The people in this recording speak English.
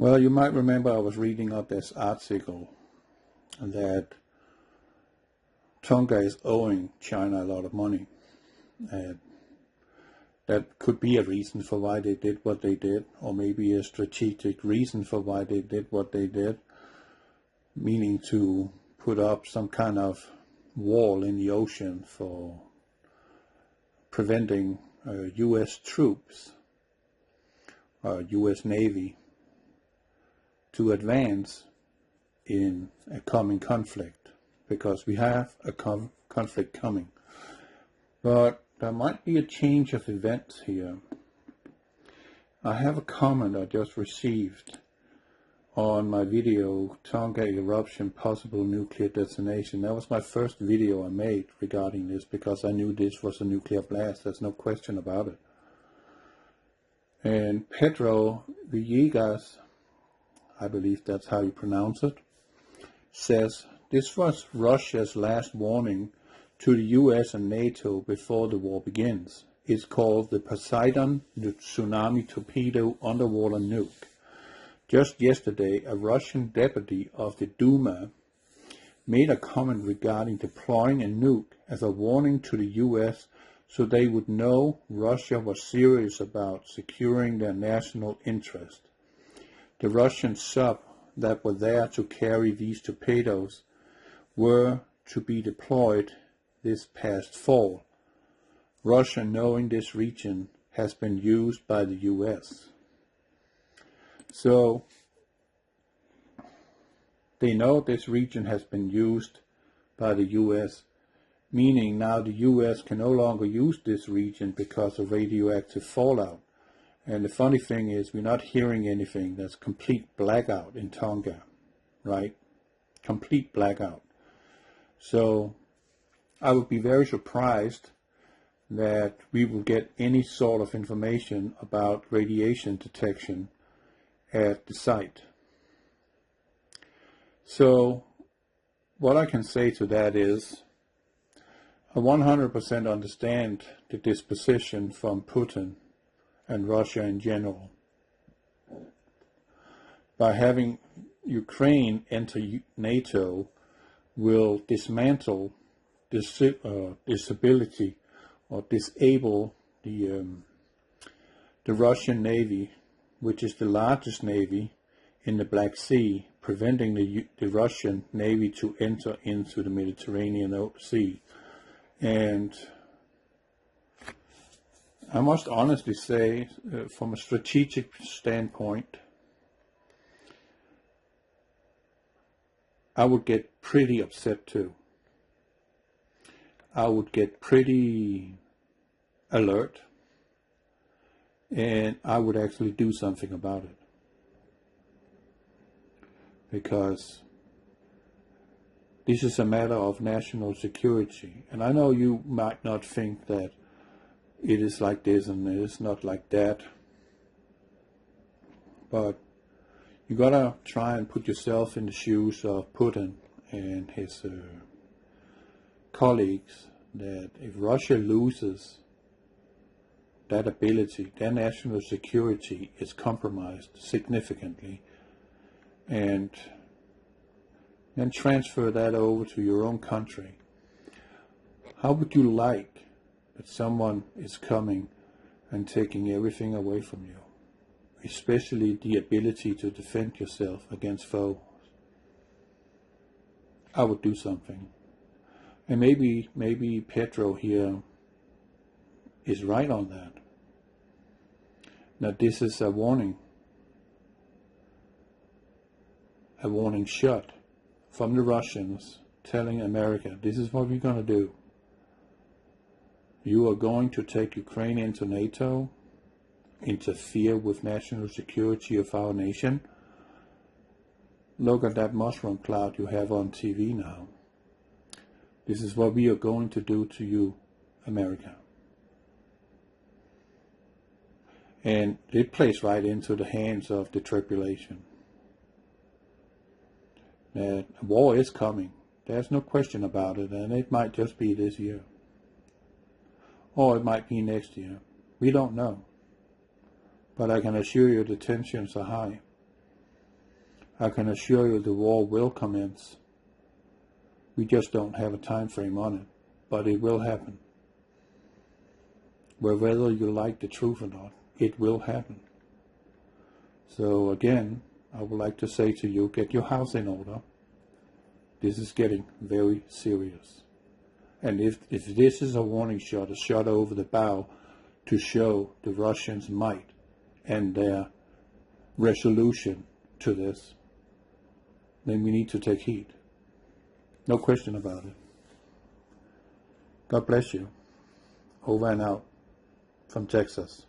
Well, you might remember I was reading up this article that Tonga is owing China a lot of money. And that could be a reason for why they did what they did, or maybe a strategic reason for why they did what they did, meaning to put up some kind of wall in the ocean for preventing U.S. troops, U.S. Navy, to advance in a coming conflict, because we have a conflict coming. But there might be a change of events here. I have a comment I just received on my video, Tonga Eruption, Possible Nuclear Detonation. That was my first video I made regarding this, because I knew this was a nuclear blast. There's no question about it. And Pedro Villegas, I believe that's how you pronounce it, says, this was Russia's last warning to the US and NATO before the war begins. It's called the Poseidon Tsunami Torpedo Underwater Nuke. Just yesterday, a Russian deputy of the Duma made a comment regarding deploying a nuke as a warning to the US so they would know Russia was serious about securing their national interest. The Russian sub that were there to carry these torpedoes were to be deployed this past fall. Russia, knowing this region, has been used by the US. So they know this region has been used by the US, meaning now the US can no longer use this region because of radioactive fallout. And the funny thing is, we're not hearing anything. There's complete blackout in Tonga, right? Complete blackout. So I would be very surprised that we will get any sort of information about radiation detection at the site. So what I can say to that is, I 100% understand the disposition from Putin and Russia in general. By having Ukraine enter NATO will dismantle disability or disable the Russian Navy, which is the largest navy in the Black Sea, preventing the Russian Navy to enter into the Mediterranean Sea. And I must honestly say, from a strategic standpoint, I would get pretty upset too. I would get pretty alert, and I would actually do something about it. Because this is a matter of national security. And I know you might not think that it is like this and it is not like that. But you gotta try and put yourself in the shoes of Putin and his colleagues, that if Russia loses that ability, their national security is compromised significantly. And then transfer that over to your own country. How would you like that someone is coming and taking everything away from you, especially the ability to defend yourself against foes? I would do something. And maybe Pedro here is right on that. Now this is a warning shot from the Russians telling America, this is what we're going to do. You are going to take Ukraine into NATO, interfere with national security of our nation. Look at that mushroom cloud you have on TV now. This is what we are going to do to you, America. And it plays right into the hands of the tribulation. That war is coming. There's no question about it, and it might just be this year. Or it might be next year. We don't know. But I can assure you the tensions are high. I can assure you the war will commence. We just don't have a time frame on it, but it will happen. Whether you like the truth or not, it will happen. So again, I would like to say to you, get your house in order. This is getting very serious. And if this is a warning shot, a shot over the bow to show the Russians' might and their resolution to this, then we need to take heed. No question about it. God bless you. Over and out from Texas.